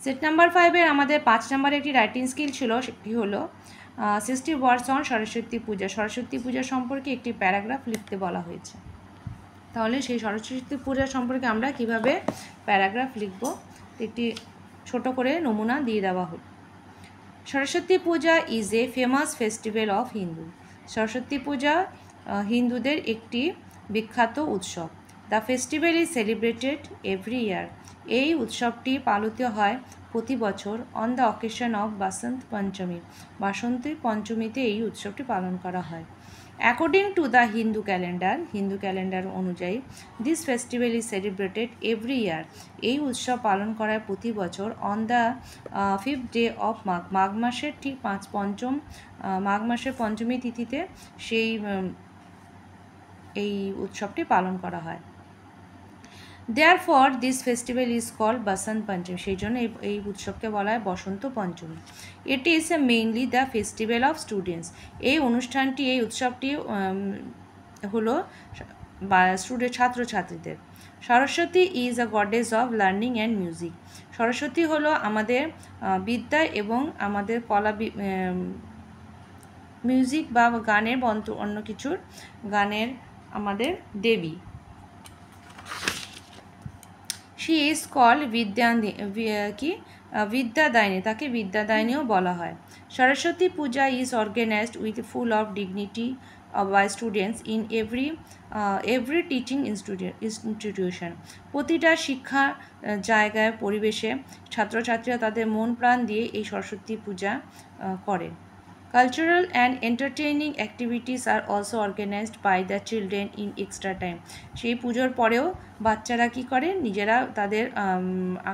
Set number 5-এর আমাদের 5 নম্বরে একটি রাইটিং স্কিল ছিল, সেটি হলো 60 ওয়ার্ডস অন সরস্বতী পূজা। সরস্বতী পূজা সম্পর্কে একটি প্যারাগ্রাফ লিখতে বলা হয়েছে। তাহলে সেই সরস্বতী পূজা সম্পর্কে আমরা কিভাবে প্যারাগ্রাফ লিখব, একটি ছোট করে নমুনা দিয়ে দেওয়া হলো। Saraswati Puja is a famous festival of Hindu. Saraswati Puja হিন্দুদের একটি বিখ্যাত উৎসব। The festival is celebrated every year. এই উৎসবটি পালিত হয় প্রতি বছর on the occasion of Basanta Panchami. Basanti পঞ্চমীতে এই উৎসবটি পালন করা হয়। According to the Hindu calendar অনুযায়ী this festival is celebrated every year. এই উৎসব পালন করা হয় প্রতি বছর on the 5th day of মাঘ মাসের ঠিক মাঘ মাসের পঞ্চমী তিথিতে এই উৎসবটি পালন করা হয়। Therefore, this festival is called Basant Panchami. সেই জন্য এই উৎসবকে বলা হয় বসন্ত পঞ্চমী। It is mainly the festival of students. এই উৎসবটি হলো ছাত্রছাত্রীদের। Saraswati is a goddess of learning and music. Saraswati হলো আমাদের বিদ্যা এবং আমাদের কলা, মিউজিক বা গানের অন্য কিছুর গানের আমাদের দেবী। শি ইজ কল্ড বিদ্যাদায়িনী, তাকে বিদ্যাদায়িনীও বলা হয়। Saraswati Puja is organised with full of dignity by students in every teaching institution. প্রতিটা শিক্ষা জায়গায় পরিবেশে ছাত্রছাত্রীরা তাদের মন প্রাণ দিয়ে এই সরস্বতী পূজা করে। Cultural and entertaining activities are also organized by the children in extra time. সেই পুজোর পরেও বাচ্চারা কি করে, নিজেরা তাদের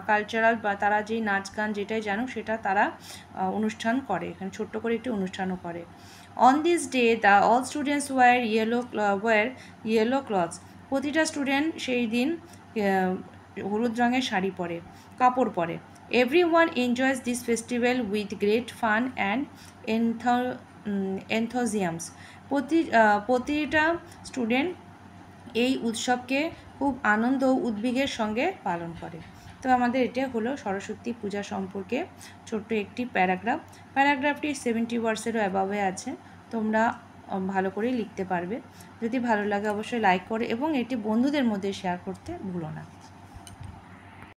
কালচারাল বা তারা যেই নাচ গান যেটাই জানুক সেটা তারা অনুষ্ঠান করে, এখানে ছোট্ট করে একটি অনুষ্ঠানও করে। On this day all students wear yellow clothes. প্রতিটা স্টুডেন্ট সেই দিন হলুদ রঙের কাপড় পরে। Everyone enjoys this festival with great fun and enthusiasm. প্রতিটা স্টুডেন্ট এই উৎসবকে খুব আনন্দ ও উদ্বেগের সঙ্গে পালন করে। তো আমাদের এটা হলো সরস্বতী পূজা সম্পর্কে ছোট্ট একটি প্যারাগ্রাফটি 70 ওয়ার্ডসেরও অ্যাবাভে আছে। তোমরা ভালো করে লিখতে পারবে। যদি ভালো লাগে অবশ্যই লাইক করে এবং এটি বন্ধুদের মধ্যে শেয়ার করতে ভুলো না।